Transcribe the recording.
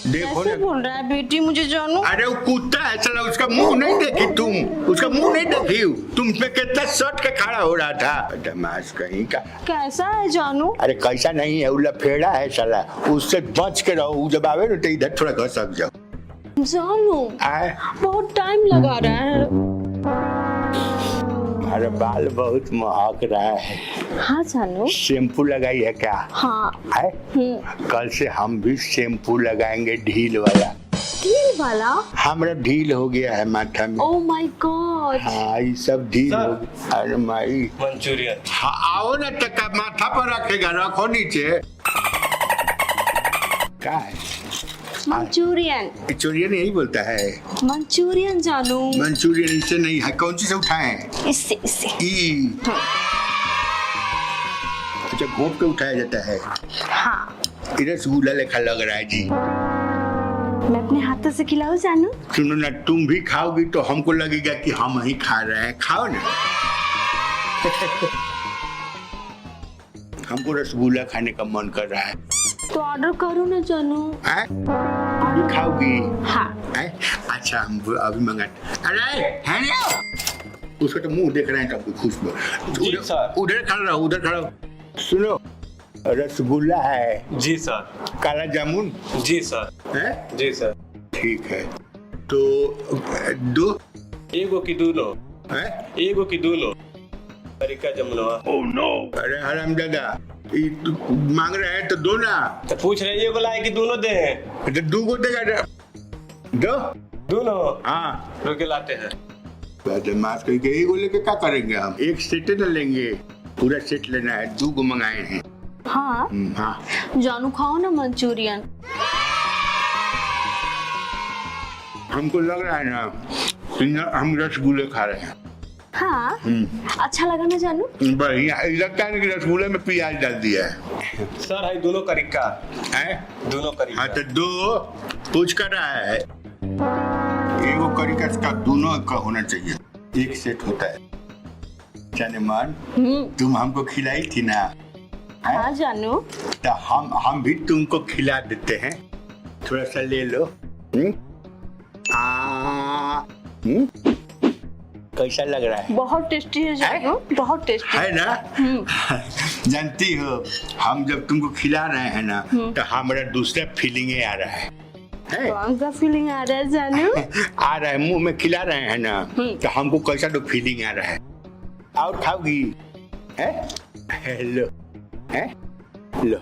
देखो कैसे ना। बोल रहा है बेटी मुझे जानू? अरे वो कुत्ता है साला, उसका मुंह नहीं देखी तुम? उसका मुंह नहीं देखी? तुम पे कितना सट के खड़ा हो रहा था, बदमाश कहीं का। कैसा है जानू? अरे कैसा नहीं है, वो लफेड़ा है साला, उससे बच के रहो। वो जब आवे ना तो इधर थोड़ा घसक जाओ। जानू आए बहुत टाइम लगा रहा है। अरे बाल बहुत महक रहा है। हाँ जानू। शैम्पू लगाई है क्या? हाँ। है? कल से हम भी शैम्पू लगाएंगे ढील वाला। ढील वाला? हमारा ढील हो गया है माथा में। Oh my God. हाँ ये सब ढील हो गया। अरे माई मंचूरियन। हाँ आओ ना, तक माथा पर रखेगा, रखो नीचे। क्या है? मंचूरियन। मंचूरियन यही बोलता है? मंचूरियन जानू। मंचूरियन इससे नहीं है, कौन सी से उठाए? इससे इससे। ई। अच्छा घोट के उठाया जाता है। हाँ। ये रसगुल्ला लेखा लग रहा है जी। मैं अपने हाथों से खिलाऊं जानू? सुनो ना, तुम भी खाओगी तो हमको लगेगा कि हम ही खा रहे हैं। खाओ ना। हमको रसगुल्ला खाने का मन कर रहा है। तो ऑर्डर करो ना जानू। तुम भी खाओगी? हाँ। अच्छा हम अभी मंगाते। अरे है ना, उसका तो मुंह देख रहे हैं सबको खुश। जी सर। उधर खड़ा रहो, उधर खड़ा रहो। सुनो, रसगुल्ला है? जी सर। काला जामुन जी सर। है? जी सर। ठीक है तो दो। एगो की दूलो है? एगो की दूलो तरीका जमुनवा। Oh no. अरे हरामजादा, ये मांग रहे हैं तो दो ना। तो पूछ रहे एगो लाए कि दोनों दे? तो दो को देगा। दो। दोनों। हाँ रुक के लाते हैं। बदमाश करके एगो लेके क्या करेंगे हम? एक सेट न लेंगे, पूरा सेट लेना है। दो को मंगाए हैं। हाँ। हाँ जानू खाओ ना मंचूरियन। हमको लग रहा है ना कि हम रसगुल्ले खा रहे हैं। हाँ। अच्छा लगा ना जानू? बढ़िया लगता है कि रसगुल्ले में प्याज डाल दिया है। सर है दोनों करिका है? दोनों हाँ करिका। तो दो पूछ कर रहा है। एगो करिका का दोनों का होना चाहिए, एक सेट होता है। जाने मन, तुम हमको खिलाई थी ना? हाँ जानू। तो हम भी तुमको खिला देते हैं, थोड़ा सा ले लो। कैसा लग रहा है? बहुत टेस्टी है जानू, बहुत टेस्टी है ना? जानती हो, हम जब तुमको खिला रहे हैं ना तो हमारा दूसरा फीलिंग आ रहा है। कौन सा फीलिंग आ रहा है जानू? आ रहा है, मुंह में खिला रहे हैं ना तो हमको कैसा तो फीलिंग आ रहा है। और खाओगी? है? लो है? लो